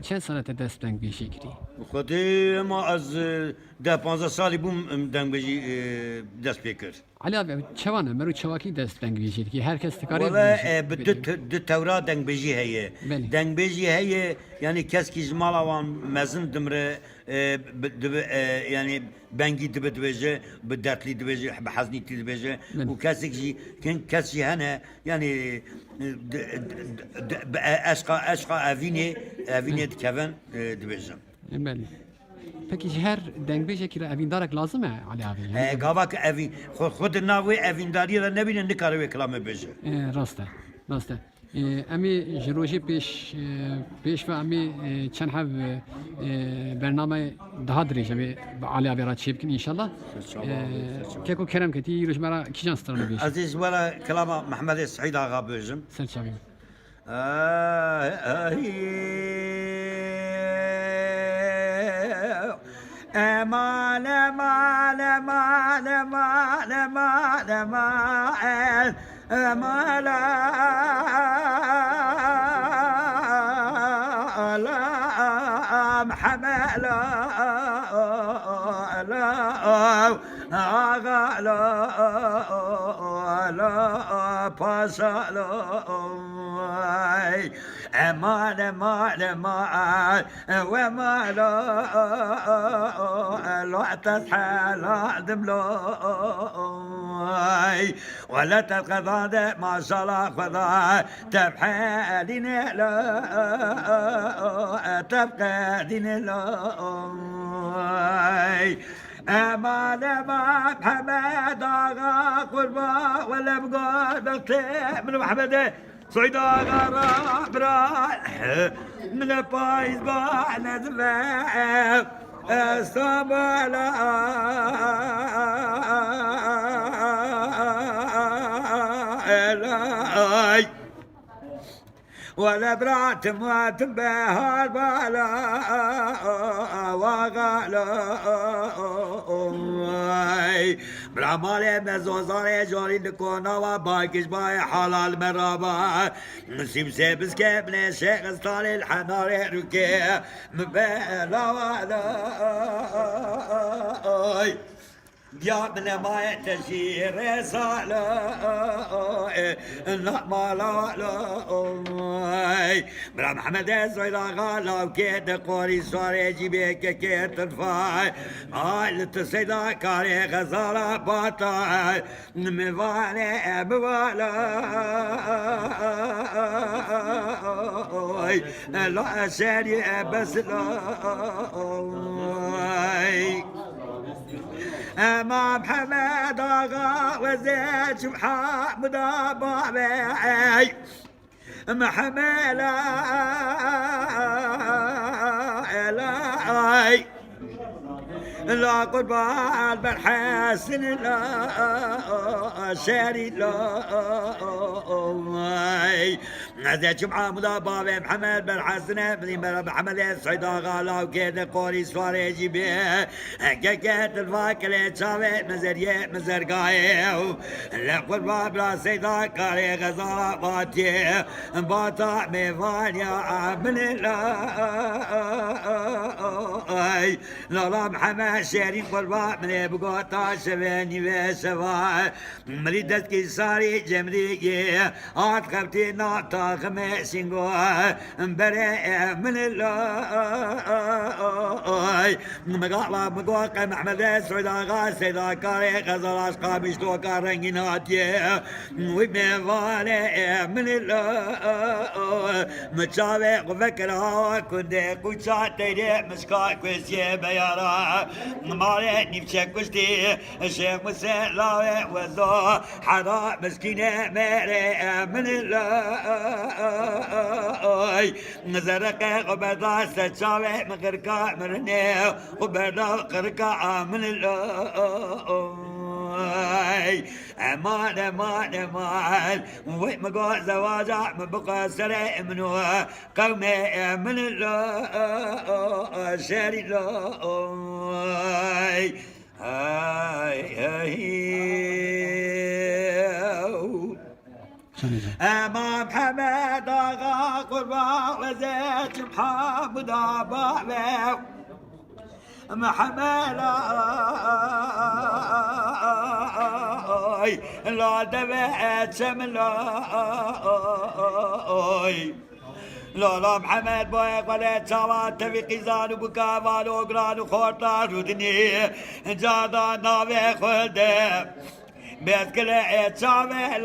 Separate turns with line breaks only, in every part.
چند سال دست دنگ بیشی کری؟
خودی ما از 10-15 سالی بوم دنگ بجی دست پیکر.
علی آبی چوانه مرو چواکی دست دنگ بیشی که هر کس تکاری
ولی به تورات دنگ بجی هیه.
بله.
دنگ بجی هیه یعنی کس کی زمال آوان مزن دمره یعنی بنگی دبجه به دتلی دبجه به حزنی دبجه
بله.
و کسی کی کسی هنه یعنی اشقا اوینه کفن دبجم.
بله. پکی هر دنگ بیشی که اوین دارک لازمه علی آبی.
گاوا که اوین خود ناوی اوینداری را نبینه نکاره به کلام بجه.
راسته راسته. امی جروجی پیش و امی چند هف برنامه ده دریجه به علی آبی را چیب کنی انشالله. که کو کرم کتی روش مرا کیجان سترانه بیش.
عزیز ولا كلام محمد سعيد آقا بيجم
سرچاوی.
امان امان امان امان امان امان امان محمد لا پاسالو امان امان امان و مالا لا تسحل دملو ولا تلقى ما شاء الله خذا تبحى دين لا تبقى دين لا امان امان محمد آقا قربا ولا بقول بختي من محمد سعيد آقا راح براح من البايز باح نزفه استقبل ولا برات موات بها البلا وغالا بلا مالي مزوزاري جوري نكونا وباكش باي حلال مرابا نسيب سيبس كيب نشيخ استالي الحناري ركي مبلا ولا يا من ما تشير رسالة ما لا برا محمد سويدا غالا وكيد قوري سواري جيبك كيد تنفاي لتسيدا كاري غزالة باتا مفالي بوالا لا ساري بس ما محمد آغا وزيد شبحة مدابع بي محمد لا قربان بالحسن لا شاري لا نزيد شمعة مضابة محمد بالحسن بن محمد سعيد آغا لا وكيد قوري سواري جيبه كيكت الفاكلة شاوي مزرية مزرقاي لا قربان بلا سيدا كاري غزالة باتي باتا ميفانيا من الله لا محمد شيرين قربان من بقوتا شباني وشفا مريدت كي ساري جمري آت خبتي ناتا خمسينغو بريء من الله مقالا مقوقع محمد سعيد آغا سيدا كاري غزال عشقا مشتو كارنجي ناتي وميفاني من الله متشاوي وفكرها كندي كوشا تيدي مسكا كويسي بيارا مالي نفسك كشتي الشيخ مسلاوي وذو حدا مسكينة ميري من الله نزرقي قبضا ستشاوي مغرقا مرني قبضا قرقا من الله امان امان امان وين مقول زواجع من بقى سرع منو قومي من الله شاري الله امام محمد اغا قربان وزيت محمد ابا محمد لا دبعت سملاي لا محمد بايق ولا تشاوات في قيزان وبكا والو قران وخورطار ودني جادا ناوي خلده بس كلا تشاوي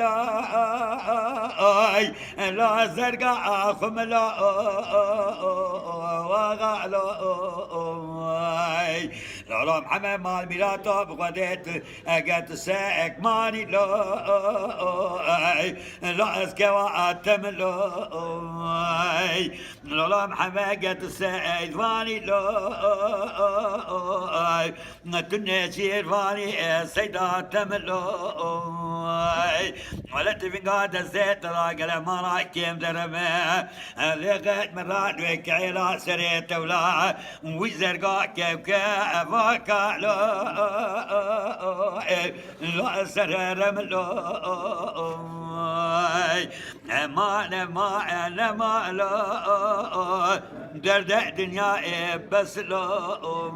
لا زرقاء خملا وغالو لا محمد مال ميلاتو بغدت اقت ساك ماني لا اسكوا اتملو لا محمد قت ساك فاني تنشير فاني سيدا تملو ولا تفقاد الزيت راقل ما راكيم درمه لقيت مرات ويك عيلا سريت ولا وزرقا كيف كيفاك لا سرر ملو ما لا درد دنيا بس لو